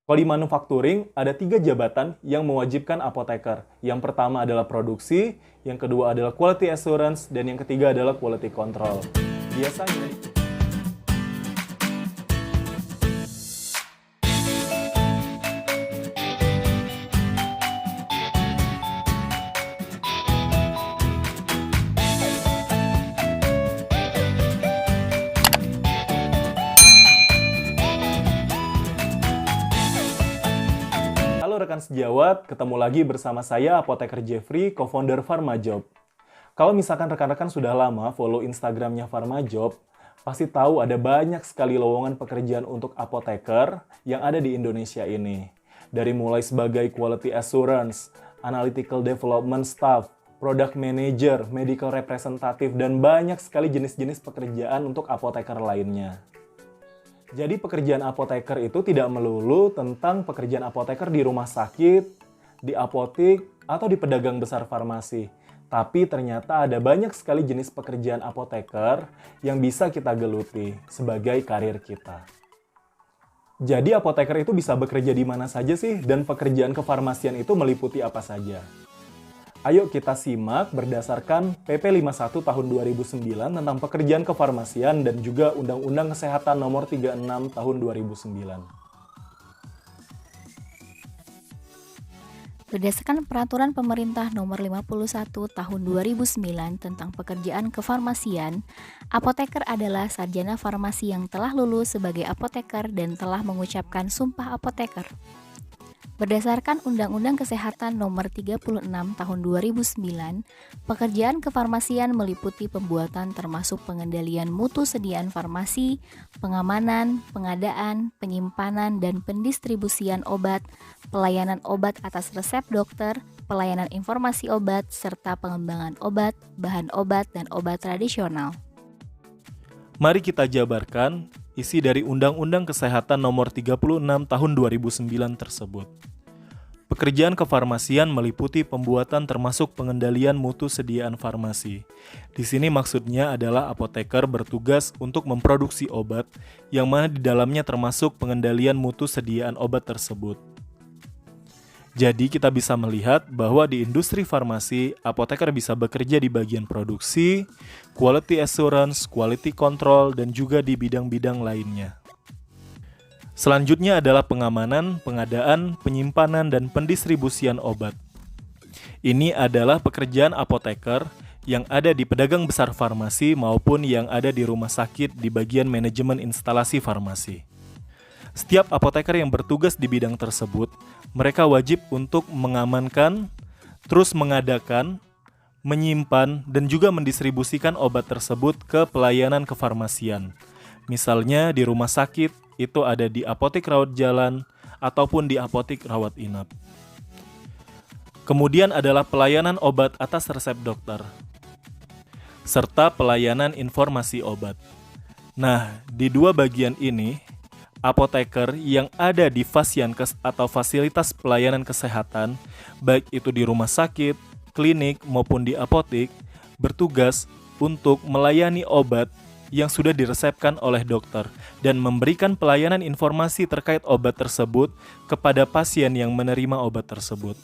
Kalau di manufacturing, ada 3 jabatan yang mewajibkan apoteker. Yang pertama adalah produksi, yang kedua adalah quality assurance, dan yang ketiga adalah quality control. Biasanya Halo rekan sejawat, ketemu lagi bersama saya Apoteker Jeffrey, co-founder Farmajob. Kalau misalkan rekan-rekan sudah lama follow Instagramnya Farmajob, pasti tahu ada banyak sekali lowongan pekerjaan untuk apoteker yang ada di Indonesia ini. Dari mulai sebagai quality assurance, analytical development staff, product manager, medical representative, dan banyak sekali jenis-jenis pekerjaan untuk apoteker lainnya. Jadi pekerjaan apoteker itu tidak melulu tentang pekerjaan apoteker di rumah sakit, di apotik, atau di pedagang besar farmasi. Tapi ternyata ada banyak sekali jenis pekerjaan apoteker yang bisa kita geluti sebagai karir kita. Jadi apoteker itu bisa bekerja di mana saja sih, dan pekerjaan kefarmasian itu meliputi apa saja. Ayo kita simak berdasarkan PP 51 tahun 2009 tentang pekerjaan kefarmasian dan juga Undang-Undang Kesehatan Nomor 36 tahun 2009. Berdasarkan Peraturan Pemerintah Nomor 51 Tahun 2009 tentang pekerjaan kefarmasian, apoteker adalah sarjana farmasi yang telah lulus sebagai apoteker dan telah mengucapkan sumpah apoteker. Berdasarkan Undang-Undang Kesehatan Nomor 36 Tahun 2009, pekerjaan kefarmasian meliputi pembuatan termasuk pengendalian mutu sediaan farmasi, pengamanan, pengadaan, penyimpanan, dan pendistribusian obat, pelayanan obat atas resep dokter, pelayanan informasi obat, serta pengembangan obat, bahan obat, dan obat tradisional. Mari kita jabarkan isi dari Undang-Undang Kesehatan Nomor 36 Tahun 2009 tersebut. Pekerjaan kefarmasian meliputi pembuatan termasuk pengendalian mutu sediaan farmasi. Di sini maksudnya adalah apoteker bertugas untuk memproduksi obat yang mana di dalamnya termasuk pengendalian mutu sediaan obat tersebut. Jadi kita bisa melihat bahwa di industri farmasi, apoteker bisa bekerja di bagian produksi, quality assurance, quality control, dan juga di bidang-bidang lainnya. Selanjutnya adalah pengamanan, pengadaan, penyimpanan, dan pendistribusian obat. Ini adalah pekerjaan apoteker yang ada di pedagang besar farmasi maupun yang ada di rumah sakit di bagian manajemen instalasi farmasi. Setiap apoteker yang bertugas di bidang tersebut, mereka wajib untuk mengamankan, terus mengadakan, menyimpan, dan juga mendistribusikan obat tersebut ke pelayanan kefarmasian. Misalnya di rumah sakit, itu ada di apotik rawat jalan, ataupun di apotik rawat inap. Kemudian adalah pelayanan obat atas resep dokter, serta pelayanan informasi obat. Nah, di dua bagian ini, apoteker yang ada di Fasyankes atau fasilitas pelayanan kesehatan, baik itu di rumah sakit, klinik, maupun di apotik, bertugas untuk melayani obat yang sudah diresepkan oleh dokter dan memberikan pelayanan informasi terkait obat tersebut kepada pasien yang menerima obat tersebut.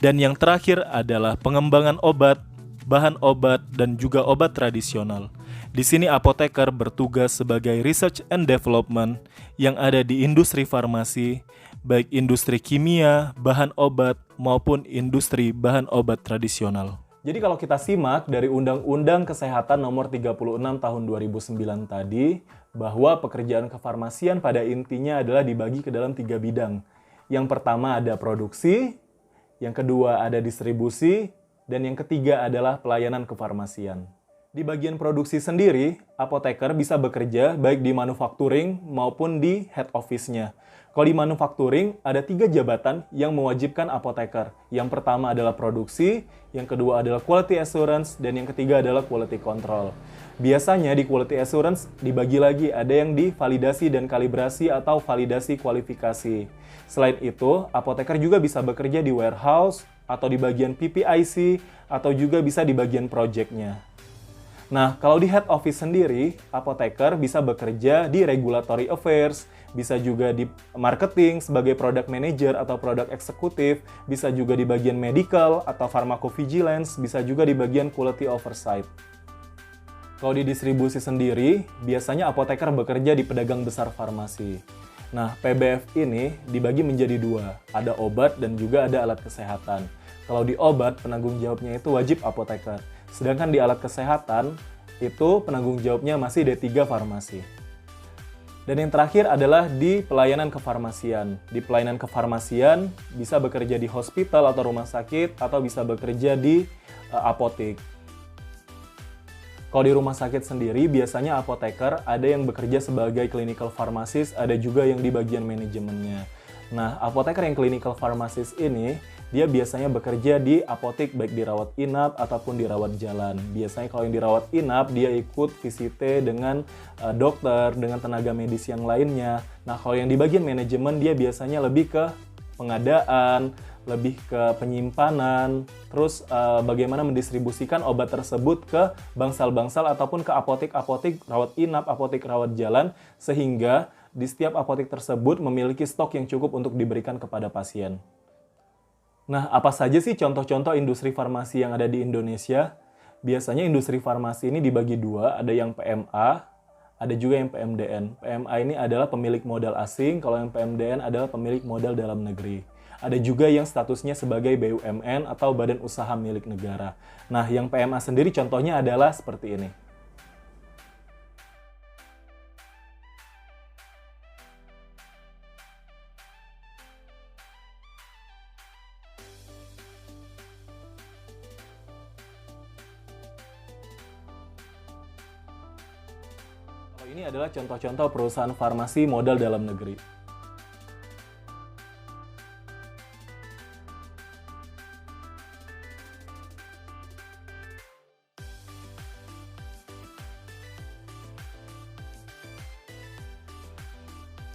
Dan yang terakhir adalah pengembangan obat, bahan obat, dan juga obat tradisional. Di sini apoteker bertugas sebagai research and development yang ada di industri farmasi, baik industri kimia, bahan obat, maupun industri bahan obat tradisional. Jadi kalau kita simak dari Undang-Undang Kesehatan Nomor 36 Tahun 2009 tadi, bahwa pekerjaan kefarmasian pada intinya adalah dibagi ke dalam 3 bidang. Yang pertama ada produksi, yang kedua ada distribusi, dan yang ketiga adalah pelayanan kefarmasian. Di bagian produksi sendiri, apoteker bisa bekerja baik di manufacturing maupun di head office-nya. Kalau di manufacturing, ada 3 jabatan yang mewajibkan apoteker. Yang pertama adalah produksi, yang kedua adalah quality assurance, dan yang ketiga adalah quality control. Biasanya di quality assurance dibagi lagi, ada yang di validasi dan kalibrasi atau validasi kualifikasi. Selain itu, apoteker juga bisa bekerja di warehouse, atau di bagian PPIC, atau juga bisa di bagian project-nya. Nah, kalau di head office sendiri, apoteker bisa bekerja di regulatory affairs, bisa juga di marketing sebagai product manager atau product eksekutif, bisa juga di bagian medical atau pharmacovigilance, bisa juga di bagian quality oversight. Kalau di distribusi sendiri, biasanya apoteker bekerja di pedagang besar farmasi. Nah, PBF ini dibagi menjadi dua, ada obat dan juga ada alat kesehatan. Kalau di obat, penanggung jawabnya itu wajib apoteker. Sedangkan di alat kesehatan, itu penanggung jawabnya masih D3 farmasi. Dan yang terakhir adalah di pelayanan kefarmasian. Di pelayanan kefarmasian bisa bekerja di hospital atau rumah sakit, atau bisa bekerja di apotek. Kalau di rumah sakit sendiri, biasanya apoteker ada yang bekerja sebagai clinical pharmacist, ada juga yang di bagian manajemennya. Nah, apoteker yang clinical pharmacist ini, dia biasanya bekerja di apotek baik dirawat inap ataupun dirawat jalan. Biasanya kalau yang dirawat inap, dia ikut visite dengan dokter, dengan tenaga medis yang lainnya. Nah, kalau yang di bagian manajemen, dia biasanya lebih ke pengadaan, lebih ke penyimpanan, terus bagaimana mendistribusikan obat tersebut ke bangsal-bangsal ataupun ke apotek-apotek rawat inap, apotek rawat jalan, sehingga di setiap apotek tersebut memiliki stok yang cukup untuk diberikan kepada pasien. Nah, apa saja sih contoh-contoh industri farmasi yang ada di Indonesia? Biasanya industri farmasi ini dibagi dua, ada yang PMA, ada juga yang PMDN. PMA ini adalah pemilik modal asing, kalau yang PMDN adalah pemilik modal dalam negeri. Ada juga yang statusnya sebagai BUMN atau badan usaha milik negara. Nah, yang PMA sendiri contohnya adalah seperti ini. Ini adalah contoh-contoh perusahaan farmasi modal dalam negeri.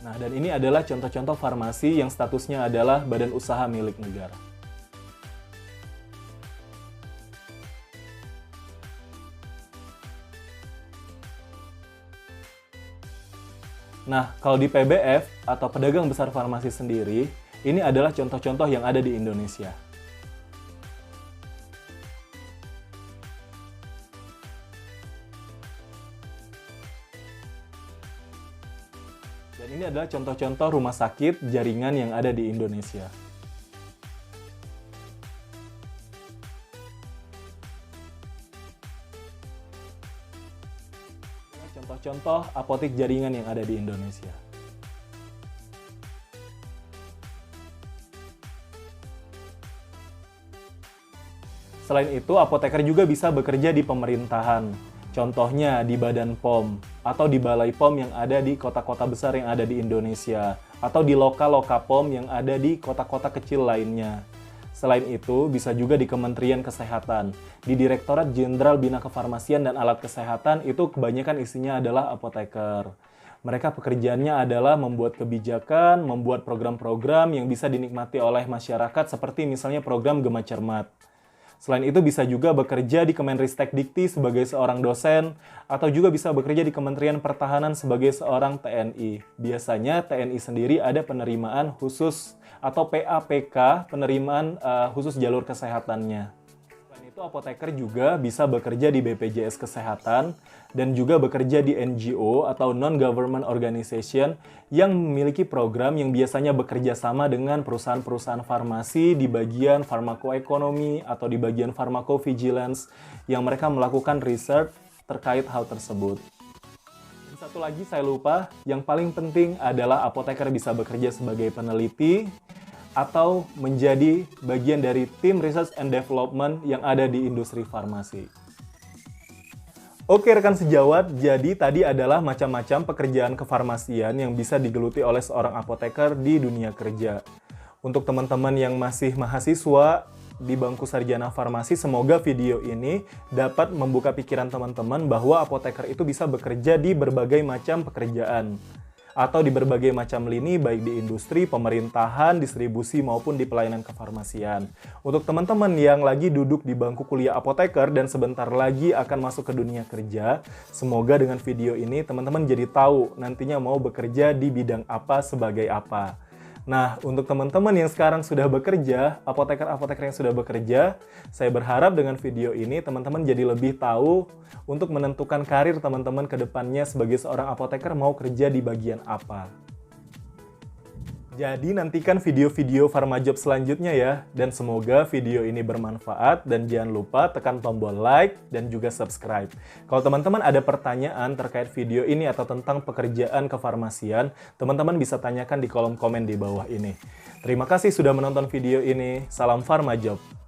Nah, dan ini adalah contoh-contoh farmasi yang statusnya adalah badan usaha milik negara. Nah, kalau di PBF atau pedagang besar farmasi sendiri, ini adalah contoh-contoh yang ada di Indonesia. Dan ini adalah contoh-contoh rumah sakit jaringan yang ada di Indonesia. Contoh-contoh apotek jaringan yang ada di Indonesia. Selain itu, apoteker juga bisa bekerja di pemerintahan. Contohnya di Badan POM atau di Balai POM yang ada di kota-kota besar yang ada di Indonesia, atau di loka-loka POM yang ada di kota-kota kecil lainnya. Selain itu, bisa juga di Kementerian Kesehatan. Di Direktorat Jenderal Bina Kefarmasian dan Alat Kesehatan itu kebanyakan isinya adalah apoteker. Mereka pekerjaannya adalah membuat kebijakan, membuat program-program yang bisa dinikmati oleh masyarakat seperti misalnya program Gema Cermat. Selain itu bisa juga bekerja di Kemenristek-Dikti sebagai seorang dosen, atau juga bisa bekerja di Kementerian Pertahanan sebagai seorang TNI. Biasanya TNI sendiri ada penerimaan khusus atau PAPK, penerimaan khusus jalur kesehatannya. Selain itu, apoteker juga bisa bekerja di BPJS Kesehatan dan juga bekerja di NGO atau Non-Government Organization yang memiliki program yang biasanya bekerja sama dengan perusahaan-perusahaan farmasi di bagian farmakoekonomi atau di bagian pharmacovigilance yang mereka melakukan research terkait hal tersebut. Dan satu lagi saya lupa, yang paling penting adalah apoteker bisa bekerja sebagai peneliti atau menjadi bagian dari tim research and development yang ada di industri farmasi. Oke rekan sejawat, jadi tadi adalah macam-macam pekerjaan kefarmasian yang bisa digeluti oleh seorang apoteker di dunia kerja. Untuk teman-teman yang masih mahasiswa di bangku sarjana farmasi, semoga video ini dapat membuka pikiran teman-teman bahwa apoteker itu bisa bekerja di berbagai macam pekerjaan. atau di berbagai macam lini baik di industri, pemerintahan, distribusi maupun di pelayanan kefarmasian. Untuk teman-teman yang lagi duduk di bangku kuliah apoteker dan sebentar lagi akan masuk ke dunia kerja, semoga dengan video ini teman-teman jadi tahu nantinya mau bekerja di bidang apa sebagai apa. Nah, untuk teman-teman yang sekarang sudah bekerja, apoteker-apoteker yang sudah bekerja, saya berharap dengan video ini teman-teman jadi lebih tahu untuk menentukan karir teman-teman ke depannya sebagai seorang apoteker mau kerja di bagian apa. Jadi nantikan video-video Pharmajob selanjutnya ya, dan semoga video ini bermanfaat dan jangan lupa tekan tombol like dan juga subscribe. Kalau teman-teman ada pertanyaan terkait video ini atau tentang pekerjaan kefarmasian, teman-teman bisa tanyakan di kolom komen di bawah ini. Terima kasih sudah menonton video ini, salam Pharmajob.